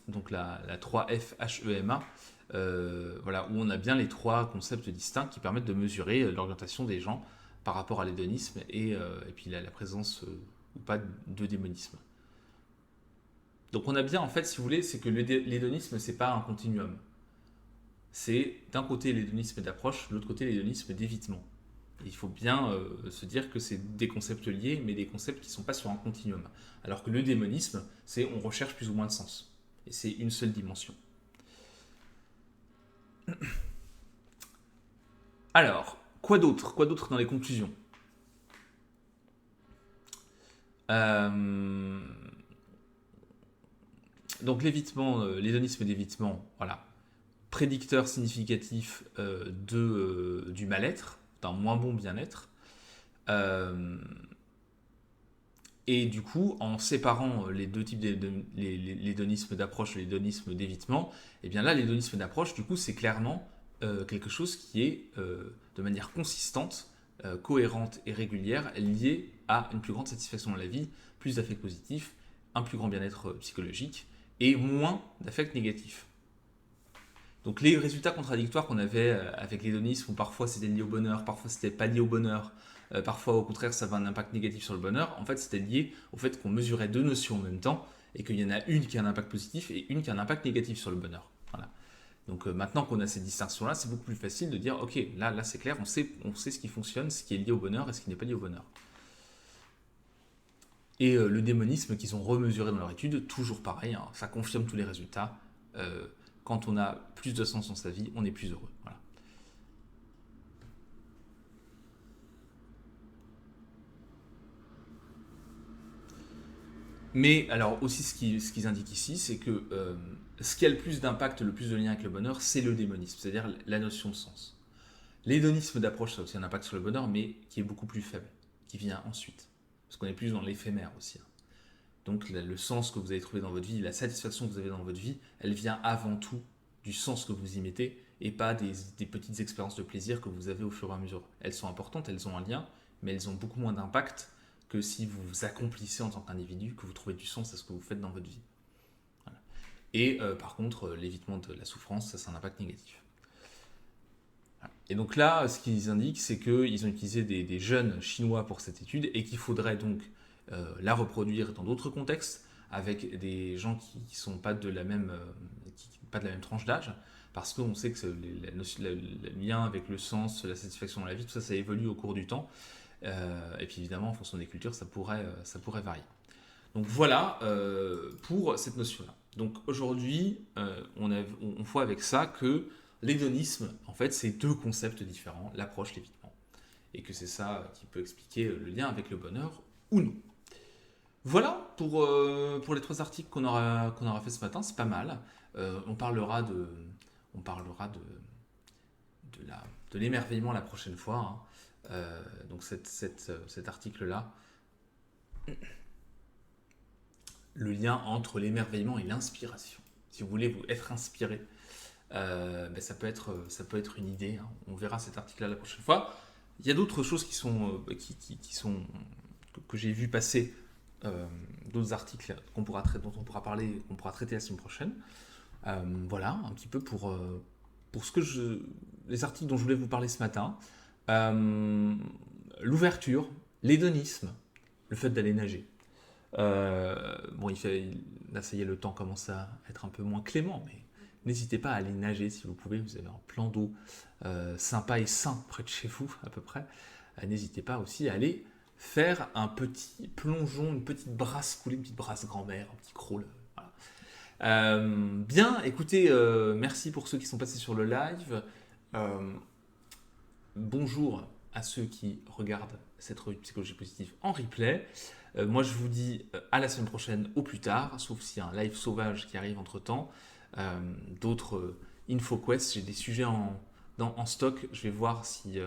donc la 3FHEMA, voilà, où on a bien les 3 concepts distincts qui permettent de mesurer l'orientation des gens par rapport à l'hédonisme et puis la présence ou pas de démonisme. Donc on a bien, en fait, si vous voulez, c'est que l'hédonisme, c'est pas un continuum. C'est d'un côté l'hédonisme d'approche, de l'autre côté l'hédonisme d'évitement. Il faut bien se dire que c'est des concepts liés, mais des concepts qui ne sont pas sur un continuum. Alors que le démonisme, c'est on recherche plus ou moins de sens. Et c'est une seule dimension. Alors, quoi d'autre dans les conclusions? Donc l'évitement, l'hédonisme d'évitement, voilà, prédicteur significatif du mal-être, d'un moins bon bien-être. Et du coup, en séparant les 2 types l'hédonisme d'approche et l'hédonisme d'évitement, et bien là, l'hédonisme d'approche, du coup, c'est clairement quelque chose qui est de manière consistante, cohérente et régulière, lié à une plus grande satisfaction dans la vie, plus d'affects positifs, un plus grand bien-être psychologique et moins d'affects négatifs. Donc les résultats contradictoires qu'on avait avec l'hédonisme, où parfois c'était lié au bonheur, parfois c'était pas lié au bonheur, parfois au contraire ça avait un impact négatif sur le bonheur, en fait c'était lié au fait qu'on mesurait 2 notions en même temps et qu'il y en a une qui a un impact positif et une qui a un impact négatif sur le bonheur. Voilà. Donc maintenant qu'on a ces distinctions-là, c'est beaucoup plus facile de dire ok, là c'est clair, on sait ce qui fonctionne, ce qui est lié au bonheur et ce qui n'est pas lié au bonheur. Et le démonisme qu'ils ont remesuré dans leur étude, toujours pareil, hein, ça confirme tous les résultats. Quand on a plus de sens dans sa vie, on est plus heureux. Voilà. Mais alors aussi ce qu'ils indiquent ici, c'est que ce qui a le plus d'impact, le plus de lien avec le bonheur, c'est le démonisme, c'est-à-dire la notion de sens. L'hédonisme d'approche, ça a aussi un impact sur le bonheur, mais qui est beaucoup plus faible, qui vient ensuite. Parce qu'on est plus dans l'éphémère aussi. Hein. Donc le sens que vous avez trouvé dans votre vie, la satisfaction que vous avez dans votre vie, elle vient avant tout du sens que vous y mettez et pas des petites expériences de plaisir que vous avez au fur et à mesure. Elles sont importantes, elles ont un lien, mais elles ont beaucoup moins d'impact que si vous vous accomplissez en tant qu'individu, que vous trouvez du sens à ce que vous faites dans votre vie. Voilà. Et par contre, l'évitement de la souffrance, ça c'est un impact négatif. Voilà. Et donc là, ce qu'ils indiquent, c'est qu'ils ont utilisé des jeunes chinois pour cette étude et qu'il faudrait donc la reproduire dans d'autres contextes avec des gens qui ne sont pas de la même tranche d'âge, parce qu'on sait que le lien avec le sens, la satisfaction dans la vie, tout ça, ça évolue au cours du temps. Et puis évidemment, en fonction des cultures, ça pourrait varier. Donc voilà pour cette notion-là. Donc aujourd'hui, on voit avec ça que l'hédonisme, en fait, c'est deux concepts différents, l'approche, l'évitement. Et que c'est ça qui peut expliquer le lien avec le bonheur ou non. Voilà pour les trois articles qu'on aura fait ce matin, c'est pas mal. On parlera de l'émerveillement la prochaine fois, hein. Donc cet article-là, le lien entre l'émerveillement et l'inspiration. Si vous voulez vous être inspiré, ça peut être une idée, hein. On verra cet article-là la prochaine fois. Il y a d'autres choses que j'ai vu passer, d'autres articles dont on pourra parler, qu'on pourra traiter la semaine prochaine. Voilà, un petit peu pour les articles dont je voulais vous parler ce matin. Euh, L'ouverture, l'hédonisme, le fait d'aller nager. Bon, là, ça y est, le temps commence à être un peu moins clément, mais n'hésitez pas à aller nager si vous pouvez. Vous avez un plan d'eau sympa et sain près de chez vous, à peu près. N'hésitez pas aussi à aller faire un petit plongeon, une petite brasse coulée, une petite brasse grand-mère, un petit crawl. Voilà. Bien, écoutez, merci pour ceux qui sont passés sur le live. Euh, Bonjour à ceux qui regardent cette revue de psychologie positive en replay. Moi, je vous dis à la semaine prochaine au plus tard, sauf s'il y a un live sauvage qui arrive entre-temps. D'autres InfoQuest, j'ai des sujets en stock. Je vais voir si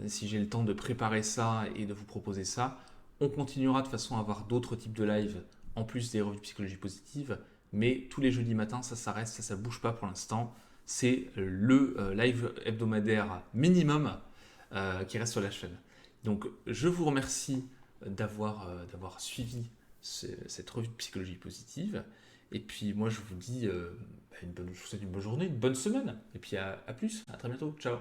j'ai le temps de préparer ça et de vous proposer ça. On continuera de façon à avoir d'autres types de live en plus des revues de psychologie positive. Mais tous les jeudis matins, ça reste, ça bouge pas pour l'instant. C'est le live hebdomadaire minimum qui reste sur la chaîne. Donc je vous remercie d'avoir suivi cette revue de psychologie positive. Et puis moi je vous dis je vous souhaite une bonne journée, une bonne semaine. Et puis à plus, à très bientôt, ciao.